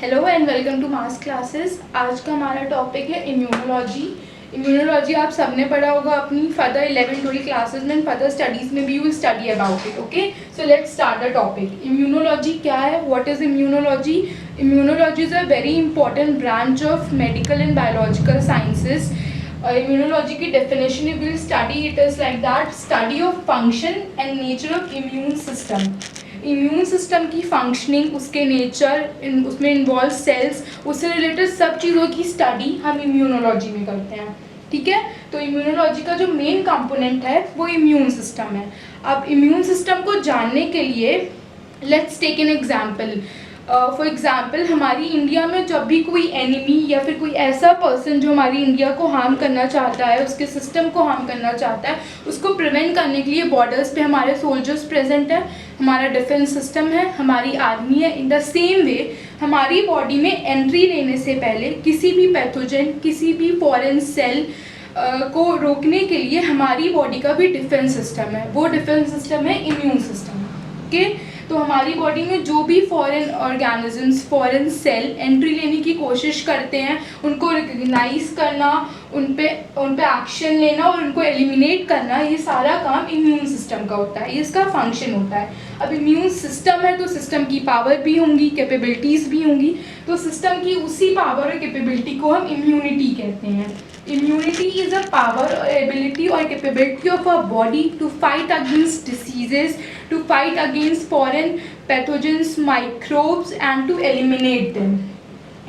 Hello and welcome to mass classes. आज का हमारा टॉपिक है इम्यूनोलॉजी। इम्यूनोलॉजी आप सबने पढ़ा होगा अपनी फर्दर 11-12 क्लासेस में, फर्दर स्टडीज़ में भी you will study about it. Okay, so let's start the topic. Immunology क्या है? What is immunology? Immunology is a very important branch of medical and biological sciences. Immunology की definition will study it is like that study of function and nature of immune system. Immune system की functioning, उसके nature, उसमें involve cells, उससे related सब चीज़ों की study हम immunology में करते हैं। ठीक है, तो इम्यूनोलॉजी का जो मेन कंपोनेंट है वो इम्यून सिस्टम है। अब इम्यून सिस्टम को जानने के लिए let's take an example. For example, हमारी इंडिया में जब भी कोई एनिमी या फिर कोई ऐसा पर्सन जो हमारी इंडिया को हार्म करना चाहता है, उसके सिस्टम को हार्म करना चाहता है, उसको प्रिवेंट करने के लिए बॉर्डर्स पे हमारे सोल्जर्स प्रेजेंट है, हमारा डिफेंस सिस्टम है, हमारी आर्मी है। इन द सेम वे हमारी बॉडी में एंट्री लेने से पहले किसी भी पैथोजन, किसी भी फॉरेन सेल को रोकने के लिए हमारी बॉडी का भी डिफेंस सिस्टम है। वो डिफेंस सिस्टम है इम्यून सिस्टम। ओके, तो हमारी बॉडी में जो भी foreign organisms, foreign cell entry लेने की कोशिश करते हैं, उनको रिकग्नाइज करना, उन पे एक्शन लेना और उनको एलिमिनेट करना, ये सारा काम इम्यून सिस्टम का होता है, ये इसका फंक्शन होता है। अब इम्यून सिस्टम है तो सिस्टम की पावर भी होंगी, कैपेबिलिटीज़ भी होंगी, तो सिस्टम की उसी पावर और कैपेबिलिटी को हम इम्यूनिटी कहते हैं। इम्यूनिटी इज़ अ पावर और एबिलिटी और capability of a body to fight against diseases, to fight against foreign pathogens, microbes and to eliminate them।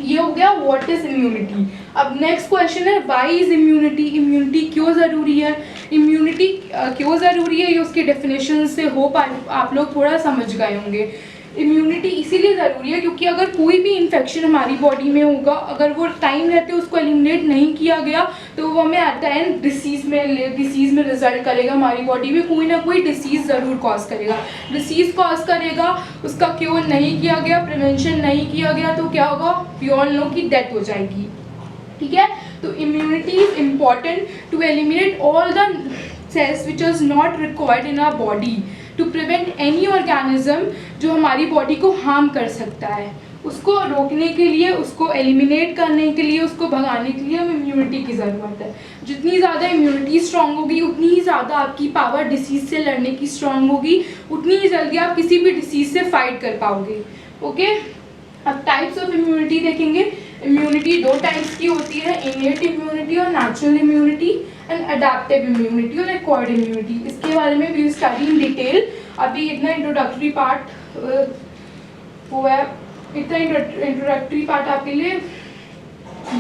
ये हो गया व्हाट इज इम्यूनिटी। अब नेक्स्ट क्वेश्चन है व्हाई इज इम्यूनिटी। इम्यूनिटी क्यों ज़रूरी है? इम्यूनिटी क्यों ज़रूरी है, ये उसके डेफिनेशन से होप आप लोग थोड़ा समझ गए होंगे। इम्यूनिटी इसीलिए ज़रूरी है क्योंकि अगर कोई भी इन्फेक्शन हमारी बॉडी में होगा, अगर वो टाइम रहते उसको एलिमिनेट नहीं किया गया तो वो हमें एट द एंड डिसीज़ में रिजल्ट करेगा। हमारी बॉडी में कोई ना कोई डिसीज़ ज़रूर कॉज करेगा। डिसीज़ कॉज करेगा, उसका क्योर नहीं किया गया, प्रिवेंशन नहीं किया गया, तो क्या होगा? वी ऑल नो कि डेथ हो जाएगी। ठीक है, तो immunity is important to eliminate all the cells which is not required in our body to prevent any organism जो हमारी बॉडी को हार्म कर सकता है। उसको रोकने के लिए, उसको एलिमिनेट करने के लिए, उसको भगाने के लिए हमें इम्यूनिटी की ज़रूरत है। जितनी ज़्यादा इम्यूनिटी स्ट्रांग होगी उतनी ही ज़्यादा आपकी पावर डिसीज़ से लड़ने की स्ट्रांग होगी, उतनी ही जल्दी आप किसी भी डिसीज़ से फाइट कर पाओगे। ओके, अब टाइप्स ऑफ इम्यूनिटी देखेंगे। इम्यूनिटी दो टाइप्स की होती है, इनेट इम्यूनिटी और natural immunity, and adaptive immunity और एक्वायर्ड इम्यूनिटी। इसके बारे में वी स्टडी इन डिटेल। अभी इतना इंट्रोडक्टरी पार्ट हुआ है, इतना इंट्रोडक्टरी पार्ट आपके लिए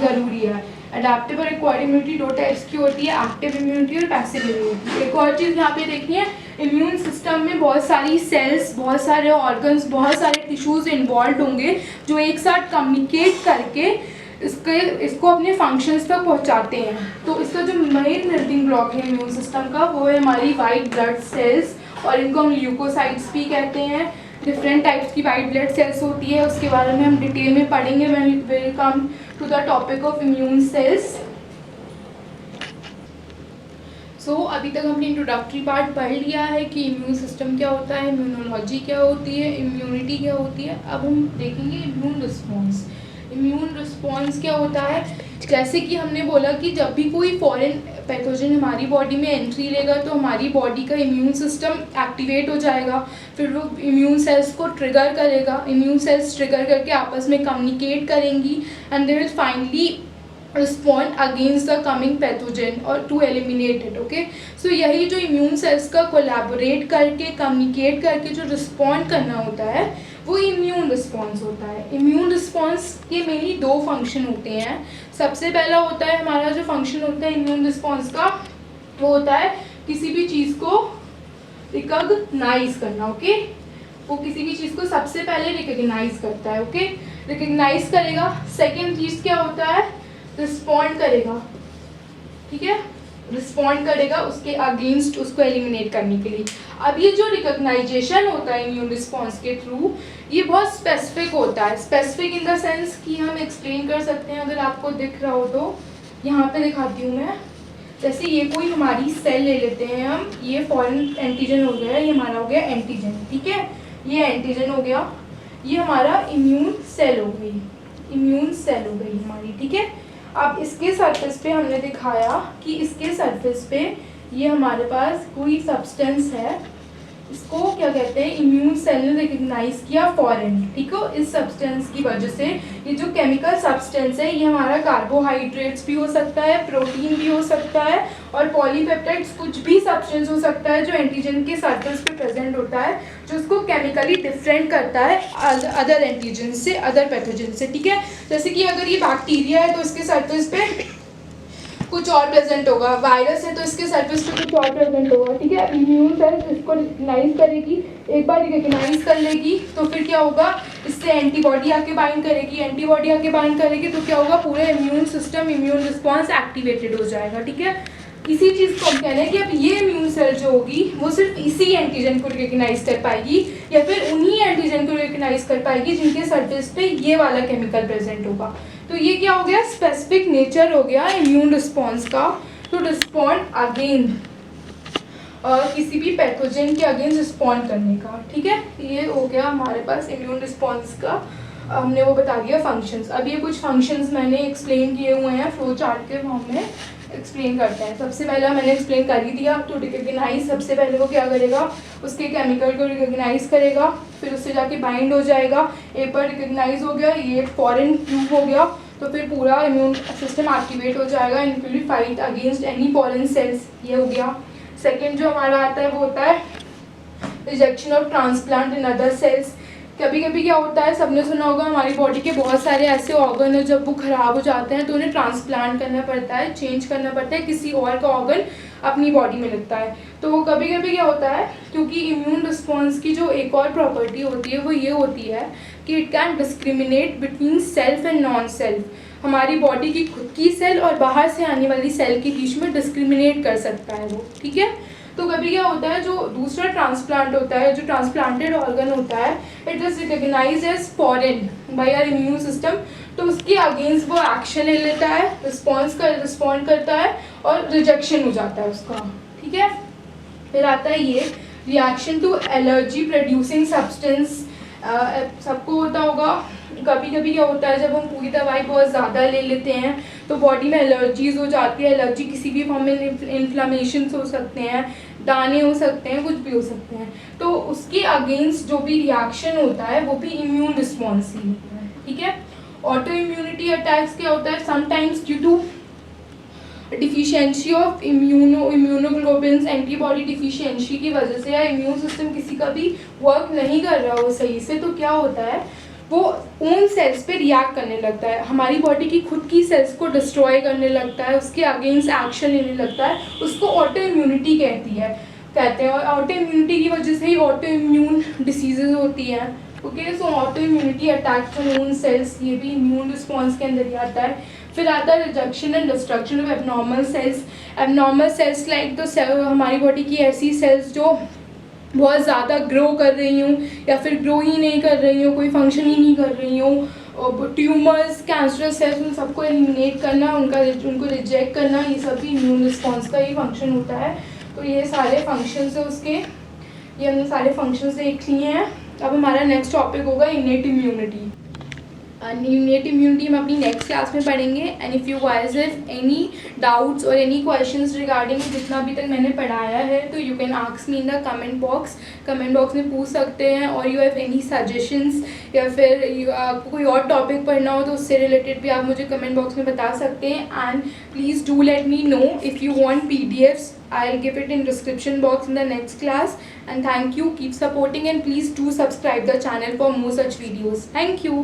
ज़रूरी है। अडेप्टिव और एक्वायर्ड इम्यूनिटी दो टाइप्स की होती है, एक्टिव इम्यूनिटी और पैसिव इम्यूनिटी। एक और चीज़ यहाँ पे देखनी है, इम्यून सिस्टम में बहुत सारी सेल्स, बहुत सारे ऑर्गन्स, बहुत सारे टिश्यूज़ इन्वॉल्व होंगे जो एक साथ कम्युनिकेट करके इसको अपने फंक्शंस तक पहुंचाते हैं। तो इसका जो मेन बिल्डिंग ब्लॉक है इम्यून सिस्टम का, वो है हमारी वाइट ब्लड सेल्स, और इनको हम ल्यूकोसाइट्स भी कहते हैं। डिफरेंट टाइप्स की वाइट ब्लड सेल्स होती है, उसके बारे में हम डिटेल में पढ़ेंगे when we will come to the topic of immune cells. So अभी तक हमने इंट्रोडक्टरी पार्ट पढ़ लिया है कि इम्यून सिस्टम क्या होता है, इम्यूनोलॉजी क्या होती है, इम्यूनिटी क्या होती है। अब हम देखेंगे इम्यून रिस्पॉन्स। इम्यून रिस्पॉन्स क्या होता है? जैसे कि हमने बोला कि जब भी कोई फॉरेन पैथोजन हमारी बॉडी में एंट्री लेगा तो हमारी बॉडी का इम्यून सिस्टम एक्टिवेट हो जाएगा, फिर वो इम्यून सेल्स को ट्रिगर करेगा, इम्यून सेल्स ट्रिगर करके आपस में कम्युनिकेट करेंगी and they will finally respond against the coming pathogen और टू एलिमिनेट इट। ओके, सो यही जो इम्यून सेल्स का कोलैबोरेट करके, कम्युनिकेट करके जो रिस्पॉन्ड करना होता है वो इम्यून रिस्पॉन्स होता है। इम्यून रिस्पॉन्स के मेनली दो फंक्शन होते हैं। सबसे पहला होता है हमारा जो फंक्शन होता है इम्यून रिस्पॉन्स का, वो होता है किसी भी चीज़ को रिकॉग्नाइज करना। ओके, वो किसी भी चीज़ को सबसे पहले रिकॉग्नाइज करता है। ओके, रिकॉग्नाइज करेगा। सेकेंड चीज़ क्या होता है? रिस्पॉन्ड करेगा। ठीक है, रिस्पॉन्ड करेगा उसके अगेंस्ट, उसको एलिमिनेट करने के लिए। अब ये जो रिकॉग्नाइजेशन होता है इम्यून रिस्पॉन्स के थ्रू, ये बहुत स्पेसिफिक होता है। स्पेसिफिक इन द सेंस कि हम एक्सप्लेन कर सकते हैं, अगर आपको दिख रहा हो तो यहाँ पे दिखाती हूँ मैं। जैसे ये कोई हमारी सेल ले लेते हैं हम, ये फॉरेन एंटीजन हो गया, ये हमारा हो गया एंटीजन। ठीक है, ये एंटीजन हो गया, ये हमारा इम्यून सेल हो गई, इम्यून सेल हो गई हमारी, ठीक है। अब इसके सरफेस पे हमने दिखाया कि इसके सरफेस पे ये हमारे पास कोई सब्सटेंस है, इसको क्या कहते हैं, इम्यून सेल ने रिकग्नाइज किया फॉरेन, ठीक है। इस सब्सटेंस की वजह से ये जो केमिकल सब्सटेंस है ये हमारा कार्बोहाइड्रेट्स भी हो सकता है, प्रोटीन भी हो सकता है और पॉलीपेप्टाइड्स, कुछ भी सब्सटेंस हो सकता है जो एंटीजन के सरफेस पे प्रेजेंट होता है, जो उसको केमिकली डिफरेंट करता है अदर एंटीजन से, अदर पैथोजन से, ठीक है। जैसे कि अगर ये बैक्टीरिया है तो इसके सरफेस पे कुछ और प्रेजेंट होगा, वायरस है तो इसके सरफेस पे कुछ और प्रेजेंट होगा, ठीक है। इम्यून सेल इसको रिकग्नाइज करेगी, एक बार रिकग्नाइज कर लेगी तो फिर क्या होगा, इससे एंटीबॉडी आके बाइंड करेगी, एंटीबॉडी आके बाइंड करेगी तो क्या होगा, पूरे immune system, immune response activated हो जाएगा, ठीक है। इसी चीज़ को हम कह रहे हैं कि अब ये इम्यून सेल जो होगी वो सिर्फ इसी एंटीजन को रिकग्नाइज कर पाएगी या फिर उन्हीं एंटीजन को रिकग्नाइज कर पाएगी जिनके सरफेस पे ये वाला केमिकल प्रेजेंट होगा। तो ये क्या हो गया, स्पेसिफिक नेचर हो गया इम्यून रिस्पॉन्स का, टू रिस्पॉन्ड अगेन किसी भी पैथोजन के अगेंस्ट रिस्पॉन्ड करने का, ठीक है। ये हो गया हमारे पास इम्यून रिस्पॉन्स का, हमने वो बता दिया फंक्शंस। अब ये कुछ फंक्शंस मैंने एक्सप्लेन किए हुए हैं, फ्लो चार्ट के फॉर्म में एक्सप्लेन करते हैं। सबसे पहला मैंने एक्सप्लेन कर ही दिया, तो रिकग्नाइज सबसे पहले वो क्या करेगा, उसके केमिकल को रिकग्नाइज करेगा, फिर उससे जाके बाइंड हो जाएगा, एक बार रिकग्नाइज हो गया, ये फॉरेन प्रूव हो गया तो फिर पूरा इम्यून सिस्टम एक्टिवेट हो जाएगा, including fight against any foreign cells, ये हो गया। सेकेंड जो हमारा आता है वो होता है rejection of transplant in other sales. कभी कभी क्या होता है, सबने सुना होगा हमारी बॉडी के बहुत सारे ऐसे ऑर्गन है जब वो ख़राब हो जाते हैं तो उन्हें ट्रांसप्लांट करना पड़ता है, चेंज करना पड़ता है, किसी और का ऑर्गन अपनी बॉडी में लगता है। तो कभी कभी क्या होता है, क्योंकि इम्यून रिस्पॉन्स की जो एक और प्रॉपर्टी होती है वो ये होती है कि it can discriminate between self and non self. हमारी बॉडी की खुद की सेल और बाहर से आने वाली सेल के बीच में डिस्क्रिमिनेट कर सकता है वो, ठीक है। तो कभी क्या होता है, जो दूसरा ट्रांसप्लांट होता है, जो ट्रांसप्लांटेड ऑर्गन होता है, it is recognize as foreign by our immune system, तो उसके अगेंस्ट वो एक्शन ले लेता है, रिस्पॉन्ड करता है और रिजेक्शन हो जाता है उसका, ठीक है। फिर आता है ये reaction to allergy producing substance. सबको होता होगा, कभी कभी क्या होता है जब हम पूरी दवाई बहुत ज़्यादा ले लेते हैं तो बॉडी में एलर्जीज हो जाती है। एलर्जी किसी भी फॉर्म में इन्फ्लामेशन हो सकते हैं, दाने हो सकते हैं, कुछ भी हो सकते हैं, तो उसके अगेंस्ट जो भी रिएक्शन होता है वो भी इम्यून रिस्पॉन्स ही होता है, ठीक है। ऑटो इम्यूनिटी अटैक्स क्या होता है, sometimes due to deficiency of immunoglobins, antibody deficiency की वजह से या इम्यून सिस्टम किसी का भी वर्क नहीं कर रहा हो सही से, तो क्या होता है वो उन सेल्स पे रिएक्ट करने लगता है, हमारी बॉडी की खुद की सेल्स को डिस्ट्रॉय करने लगता है, उसके अगेंस्ट एक्शन लेने लगता है, उसको ऑटो इम्यूनिटी कहते हैं। और ऑटो इम्यूनिटी की वजह से ही ऑटो इम्यून डिसीजेज होती हैं, okay. So auto immunity attacks on own cells, ये भी इम्यून रिस्पॉन्स के अंदर ही आता है। फिर आता है rejection and destruction of abnormal cells. Abnormal cells like तो हमारी बॉडी की ऐसी सेल्स जो बहुत ज़्यादा ग्रो कर रही हूँ या फिर ग्रो ही नहीं कर रही हूँ, कोई फंक्शन ही नहीं कर रही हूँ, ट्यूमर्स, कैंसरस सेल्स, उन सबको एलिमिनेट करना, उनको रिजेक्ट करना, ये सब भी इम्यून रिस्पॉन्स का ही फंक्शन होता है। तो ये सारे फंक्शंस है उसके, ये हमने सारे फंक्शंस देख लिए हैं। अब हमारा नेक्स्ट टॉपिक होगा इनेट इम्यूनिटी। इनेट इम्यूनिटी हम अपनी नेक्स्ट क्लास में पढ़ेंगे। And if you guys have any doubts और एनी क्वेश्चंस रिगार्डिंग जितना अभी तक मैंने पढ़ाया है तो you can ask me in the comment box में पूछ सकते हैं। और यू हैव एनी सजेशंस या फिर आपको कोई और टॉपिक पढ़ना हो तो उससे रिलेटेड भी आप मुझे कमेंट बॉक्स में बता सकते हैं। And please do let me know if you want PDFs, I'll give it in description box in the next class. And thank you, keep supporting and please do subscribe the channel for more such videos. Thank you.